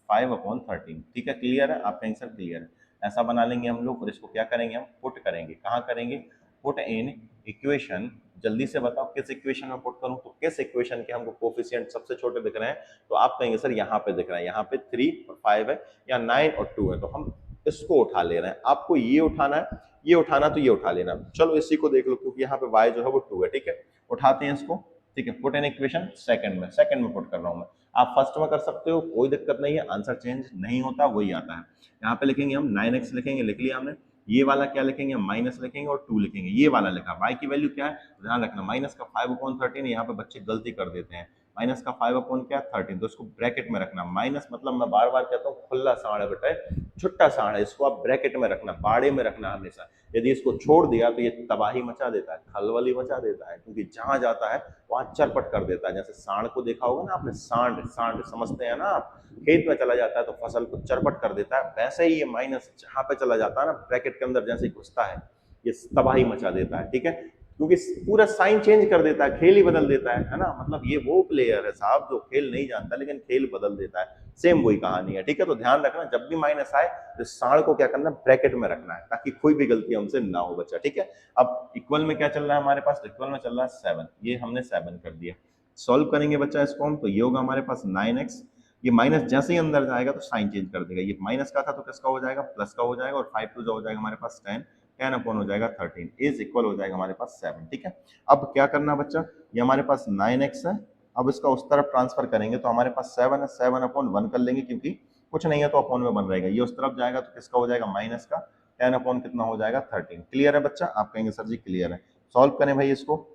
5/13, ठीक है, क्लियर है, आपका आंसर क्लियर है, ऐसा बना लेंगे हम लोग, और इसको क्या करेंगे हम पुट करेंगे, कहाँ करेंगे, पुट इन इक्वेशन, जल्दी से बताओ किस इक्वेशन में पुट करूं, तो किस इक्वेशन के हमको कोफिशिएंट सबसे छोटे दिख रहे हैं, तो आप कहेंगे सर यहाँ पे दिख रहा है, यहाँ पे 3 और 5 है, या 9 और 2 है, तो हम इसको उठा ले रहे हैं, आपको ये उठाना है, ये उठाना तो ये उठा लेना, चलो इसी को देख लो, क्योंकि यहाँ पे y जो है वो 2 है, ठीक है, उठाते हैं इसको, ठीक है, पुट इन इक्वेशन सेकंड में पुट कर रहा हूं मैं, आप फर्स्ट में कर सकते हो, कोई दिक्कत नहीं है, आंसर चेंज नहीं होता, वही आता है। यहाँ पे लिखेंगे हम 9x लिखेंगे, लिख लिया हमने, ये वाला क्या लिखेंगे, माइनस लिखेंगे और 2 लिखेंगे, ये वाला लिखा, y की वैल्यू क्या है, ध्यान रखना, माइनस का 5/13, यहाँ पे बच्चे गलती कर देते हैं, माइनस का 5/13, तो इसको ब्रैकेट में रखना, माइनस मतलब मैं बार बार कहता हूँ खुला साढ़ बेटा, छुट्टा साढ़ है, इसको आप ब्रैकेट में रखना, बाड़े में रखना हमेशा, यदि इसको छोड़ दिया तो ये तबाही मचा देता है, खलबली मचा देता है, क्योंकि जहां जाता है वहां चरपट कर देता है, जैसे सांड को देखा होगा ना आपने, सांड सांड समझते हैं ना आप, खेत में चला जाता है तो फसल को चरपट कर देता है, वैसे ही ये माइनस जहां पे चला जाता है ना ब्रैकेट के अंदर जैसे ही घुसता है ये तबाही मचा देता है, ठीक है, क्योंकि पूरा साइन चेंज कर देता है, खेल ही बदल देता है ना। मतलब ये वो प्लेयर है साहब जो खेल नहीं जानता लेकिन खेल बदल देता है। सेम वही कहानी है, ठीक है। तो ध्यान रखना जब भी माइनस आए तो साढ़ को क्या करना, ब्रैकेट में रखना है ताकि कोई भी गलती हमसे ना हो बच्चा, ठीक है। अब इक्वल में क्या चल रहा है हमारे पास, इक्वल में चल रहा है 7, ये हमने 7 कर दिया। सॉल्व करेंगे बच्चा इसको हम, तो ये होगा हमारे पास 9x, ये माइनस जैसे ही अंदर जाएगा तो साइन चेंज कर देगा, ये माइनस का था तो किसका हो जाएगा, प्लस का हो जाएगा, और 5 टू हो जाएगा हमारे पास 10, 10 अपॉन हो जाएगा 13 इज इक्वल हो जाएगा हमारे पास 7, ठीक है। अब क्या करना बच्चा, ये हमारे पास 9x है, अब इसका उस तरफ ट्रांसफर करेंगे तो हमारे पास 7 है, 7 अपॉन 1 कर लेंगे क्योंकि कुछ नहीं है तो अपॉन में बन रहेगा, ये उस तरफ जाएगा तो किसका हो जाएगा, माइनस का, 10 अपॉन कितना हो जाएगा 13। क्लियर है बच्चा, आप कहेंगे सर जी क्लियर है। सॉल्व करें भाई इसको,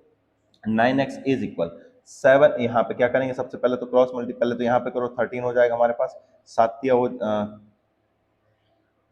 9x इज इक्वल 7, यहाँ पे क्या करेंगे सबसे पहले तो क्रॉस मल्टी, पहले तो यहाँ पे करो 13 हो जाएगा हमारे पास, 7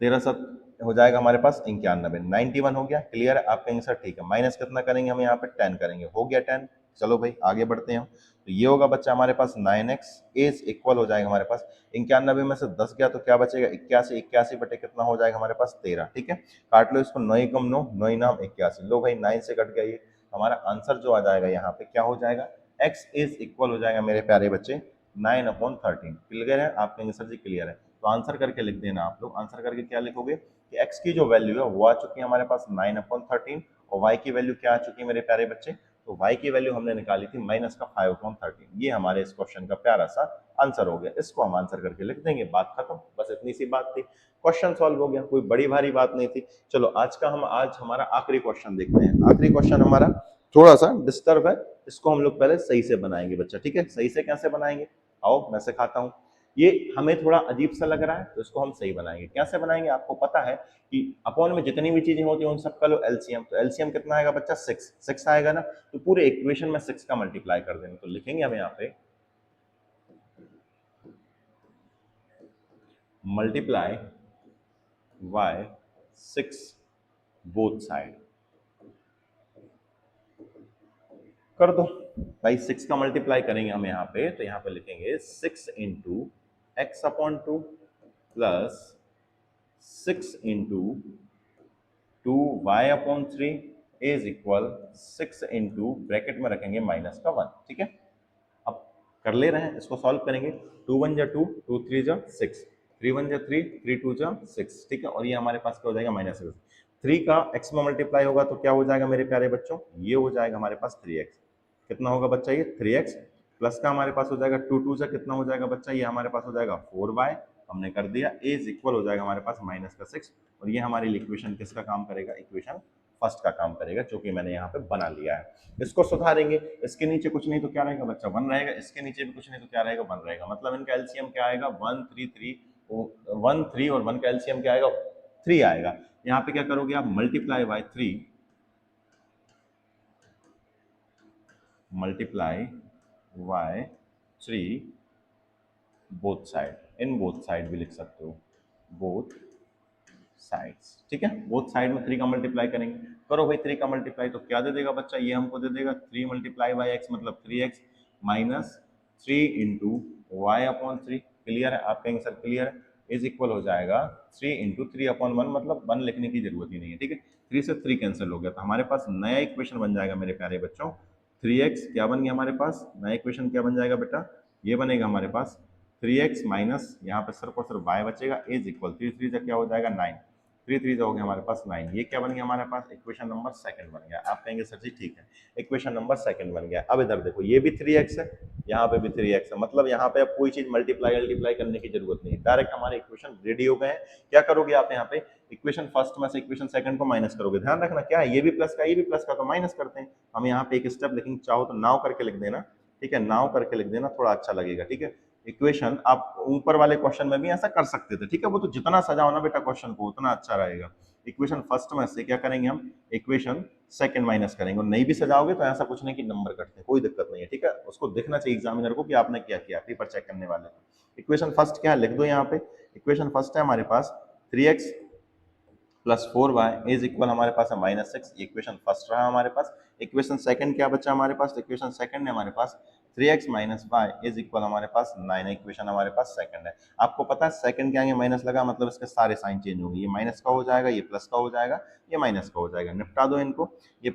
13 7 हो जाएगा हमारे पास 91, 91 हो गया। क्लियर है, आप कहेंगे सर ठीक है, माइनस कितना करेंगे हम यहाँ पे 10 करेंगे, हो गया 10। चलो भाई आगे बढ़ते हैं हम, तो ये होगा बच्चा हमारे पास 9x इज इक्वल हो जाएगा हमारे पास 91 में से 10 गया तो क्या बचेगा 81, 81 बटे कितना हो जाएगा हमारे पास 13, ठीक है। काट लो इसको, 9 कम 9, 9 नाम 81, लो भाई 9 से कट गया, ये हमारा आंसर जो आ जाएगा यहाँ पे क्या हो जाएगा, x इज इक्वल हो जाएगा मेरे प्यारे बच्चे 9/13। क्लियर है, आप कहेंगे सर जी क्लियर है, तो आंसर करके लिख देना आप लोग। आंसर करके क्या लिखोगे कि x की जो वैल्यू है वो आ चुकी है हमारे पास 9/13, और y की वैल्यू क्या आ चुकी है मेरे प्यारे बच्चे, तो y की वैल्यू हमने निकाली थी माइनस का 5/13। ये हमारे इस क्वेश्चन का प्यारा सा आंसर हो गया, इसको हम आंसर करके लिख देंगे, बात खत्म, बस इतनी सी बात थी, क्वेश्चन सॉल्व हो गया, कोई बड़ी भारी बात नहीं थी। चलो आज हमारा आखिरी क्वेश्चन देखते हैं। आखिरी क्वेश्चन हमारा थोड़ा सा डिस्टर्ब है, इसको हम लोग पहले सही से बनाएंगे बच्चा, ठीक है। सही से कैसे बनाएंगे, आओ मैं सिखाता हूँ। ये हमें थोड़ा अजीब सा लग रहा है तो इसको हम सही बनाएंगे। कैसे बनाएंगे, आपको पता है कि अपॉन में जितनी भी चीजें होती हैं उन सबका लो एलसीएम, तो एलसीएम कितना आएगा बच्चा 6, 6 आएगा ना, तो पूरे इक्वेशन में 6 का मल्टीप्लाई कर देंगे, तो लिखेंगे हम यहाँ पे मल्टीप्लाई बाय 6 बोथ साइड, कर दो भाई। 6 का मल्टीप्लाई करेंगे हम यहाँ पे, तो यहाँ पे लिखेंगे 6 into x upon 2 plus 6 into 2y/3 is equal 6 into bracket में रखेंगे माइनस का 1, ठीक है। अब कर ले रहे हैं, इसको सॉल्व करेंगे, 2 1 जा 2, 2 3 जा 6, 3 1 जा 3, 3 2 जा 6, ठीक है। और ये हमारे पास क्या हो जाएगा माइनस 3 का x में मल्टीप्लाई होगा तो क्या हो जाएगा मेरे प्यारे बच्चों, ये हो जाएगा हमारे पास 3x, कितना होगा बच्चा ये 3x, प्लस का हमारे पास हो जाएगा 2 2 से कितना हो जाएगा बच्चा, ये हमारे पास हो जाएगा 4y, हमने कर दिया, इज इक्वल हो जाएगा हमारे पास माइनस का 6, और ये हमारी इक्वेशन किसका काम करेगा, इक्वेशन फर्स्ट का काम करेगा, जो कि मैंने यहाँ पे बना लिया है। इसको सुधारेंगे, इसके नीचे कुछ नहीं तो क्या रहेगा बच्चा 1 रहेगा, इसके नीचे भी कुछ नहीं तो क्या रहेगा 1 रहेगा, मतलब इनका एलसीएम क्या आएगा 1 3 3, 1 3 और 1 का एलसीएम क्या आएगा 3 आएगा। यहाँ पे क्या करोगे आप, multiply by 3, multiply by 3 both side, in both side भी लिख सकते हो, बोथ साइड्स, ठीक है। बोथ साइड में 3 का मल्टीप्लाई करेंगे, करो भाई 3 का मल्टीप्लाई, तो क्या दे देगा बच्चा, ये हमको दे देगा 3 मल्टीप्लाई बाई एक्स मतलब 3x minus 3 into y/3। Clear है, आप कहेंगे सर क्लियर है, इज इक्वल हो जाएगा 3 इंटू 3/1, मतलब 1 लिखने की जरूरत ही नहीं है, ठीक है। 3 से 3 कैंसिल हो गया, तो हमारे पास नया इक्वेशन बन जाएगा मेरे प्यारे बच्चों, 3x क्या बन गया हमारे पास, नया इक्वेशन क्या बन जाएगा बेटा, ये बनेगा हमारे पास 3x माइनस यहाँ पे सिर्फ और सिर्फ y बचेगा, इज इक्वल 3 3 से क्या हो जाएगा 9, 3 3 हो गया हमारे पास 9, ये क्या बन गया हमारे पास, इक्वेशन नंबर सेकंड बन गया। आप कहेंगे सर जी ठीक है, इक्वेशन नंबर सेकंड बन गया। अब इधर देखो, ये भी 3x है, यहाँ पे भी 3x है, मतलब यहाँ पे अब कोई चीज मल्टीप्लाई मल्टीप्लाई करने की जरूरत नहीं, डायरेक्ट हमारे इक्वेशन रेडी हो गए हैं। क्या करोगे आप यहाँ पे, इक्वेशन फर्स्ट में से इक्वेशन सेकंड को माइनस करोगे, ध्यान रखना क्या है, ये भी प्लस का ये भी प्लस का, तो माइनस करते हैं हम यहाँ पे एक स्टेप, लेकिन चाहो तो नाव करके लिख देना, ठीक है, नाव करके लिख देना, थोड़ा अच्छा लगेगा, ठीक है। इक्वेशन आप ऊपर वाले क्वेश्चन में भी ऐसा कर सकते थे, ठीक है, वो तो जितना सजाओ ना बेटा क्वेश्चन को उतना अच्छा रहेगा। इक्वेशन फर्स्ट में से क्या करेंगे हम, इक्वेशन सेकंड माइनस करेंगे, और नहीं भी सजाओगे तो ऐसा कुछ नहीं कि नंबर कटते हैं, कोई दिक्कत नहीं है, ठीक है। उसको देखना चाहिए एग्जामिनर को कि आपने क्या किया, पेपर चेक करने वाले। इक्वेशन फर्स्ट क्या है लिख दो यहाँ पे, इक्वेशन फर्स्ट है हमारे पास 3x plus 4y is equal हमारे पास है -6, इक्वेशन फर्स्ट रहा हमारे पास। इक्वेशन सेकंड क्या बचा हमारे पास, इक्वेशन सेकंड है हमारे पास 3x minus y is equal हमारे पास 9 है, इक्वेशन हमारे पास सेकंड है। आपको पता है सेकंड के आगे माइनस लगा मतलब इसके सारे साइन चेंज होंगे, ये माइनस का हो जाएगा, ये प्लस का हो जाएगा, ये माइनस का हो जाएगा, निपटा दो इनको, ये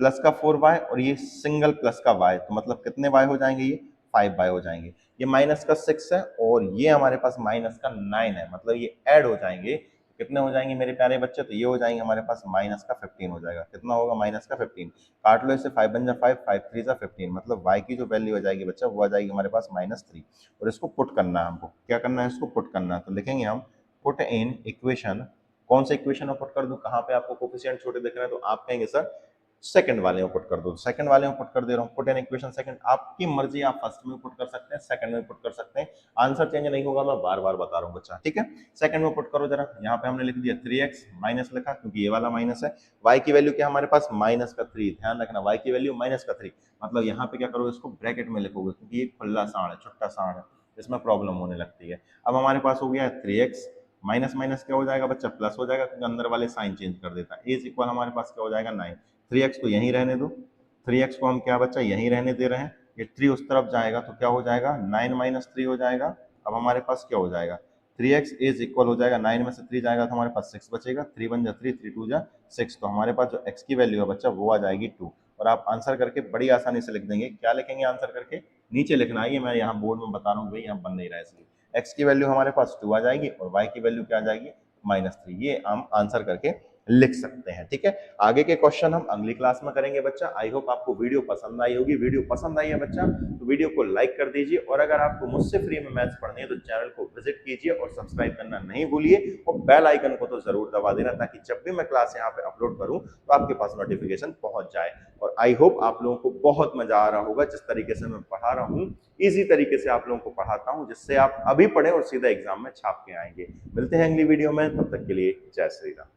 प्लस का 4y और ये सिंगल प्लस का y, तो मतलब कितने y हो जाएंगे, ये 5y हो जाएंगे। ये माइनस का 6 है और ये हमारे पास माइनस का 9 है, मतलब ये ऐड हो जाएंगे, कितने हो जाएंगे मेरे प्यारे बच्चे, तो ये हो जाएंगे हमारे पास माइनस का 15 हो जाएगा। कितना होगा, माइनस का 15। काट लो इसे, 5 बन जा 5, 5 3 जा 15, मतलब y की जो वैल्यू हो जाएगी बच्चा वो आ जाएगी हमारे पास -3। और इसको पुट करना है हमको, क्या करना है, इसको पुट करना है। तो लिखेंगे हम पुट इन इक्वेशन, कौन सा इक्वेशन में पुट कर दूं, कहाँ पे आपको कोफिशिएंट छोटे दिख रहे हैं, तो आप कहेंगे सर सेकंड वाले में पुट कर दो। सेकंड वाले में पुट कर दे रहा हूँ, पुट इन इक्वेशन सेकंड, आपकी मर्जी, आप फर्स्ट में पुट कर सकते हैं, सेकंड में पुट कर सकते हैं, आंसर चेंज नहीं होगा, मैं बार बार बता रहा हूँ बच्चा, ठीक है। सेकंड में पुट करो जरा, यहाँ पे हमने लिख दिया 3x माइनस लिखा क्योंकि ये वाला माइनस है, y की वैल्यू क्या हमारे पास -3, ध्यान रखना y की वैल्यू -3, मतलब यहाँ पे क्या करो, इसको ब्रैकेट में लिखोगे क्योंकि ये खुला साण है, छुट्टा साण है, इसमें प्रॉब्लम होने लगती है। अब हमारे पास हो गया 3x माइनस माइनस क्या हो जाएगा बच्चा, प्लस हो जाएगा क्योंकि अंदर वाले साइन चेंज कर देता है, इज इक्वल हमारे पास क्या हो जाएगा 9। 3x को यहीं रहने दो, 3x को हम क्या बच्चा यहीं रहने दे रहे हैं, ये 3 उस तरफ जाएगा तो क्या हो जाएगा 9 माइनस 3 हो जाएगा। अब हमारे पास क्या हो जाएगा 3x इज इक्वल हो जाएगा 9 में से 3 जाएगा तो हमारे पास 6 बचेगा, 3 1 जा 3, 3 2 जा 6, तो हमारे पास जो x की वैल्यू है बच्चा वो आ जाएगी 2। और आप आंसर करके बड़ी आसानी से लिख देंगे, क्या लिखेंगे आंसर करके, नीचे लिखना है, ये मैं यहाँ बोर्ड में बता रहा हूँ भाई, यहाँ बन नहीं रहा है इसलिए, x की वैल्यू हमारे पास 2 आ जाएगी और y की वैल्यू क्या आ जाएगी -3, ये हम आंसर करके लिख सकते हैं, ठीक है। आगे के क्वेश्चन हम अगली क्लास में करेंगे बच्चा। आई होप आपको वीडियो पसंद आई होगी, वीडियो पसंद आई है बच्चा तो वीडियो को लाइक कर दीजिए, और अगर आपको मुझसे फ्री में मैथ्स पढ़नी है तो चैनल को विजिट कीजिए और सब्सक्राइब करना नहीं भूलिए, और बेल आइकन को तो जरूर दबा देना ताकि जब भी मैं क्लास यहाँ पे अपलोड करूँ तो आपके पास नोटिफिकेशन पहुंच जाए। और आई होप आप लोगों को बहुत मजा आ रहा होगा, जिस तरीके से मैं पढ़ा रहा हूँ इजी तरीके से आप लोगों को पढ़ाता हूँ, जिससे आप अभी पढ़े और सीधा एग्जाम में छाप के आएंगे। मिलते हैं अगली वीडियो में, तब तक के लिए जय श्री राम।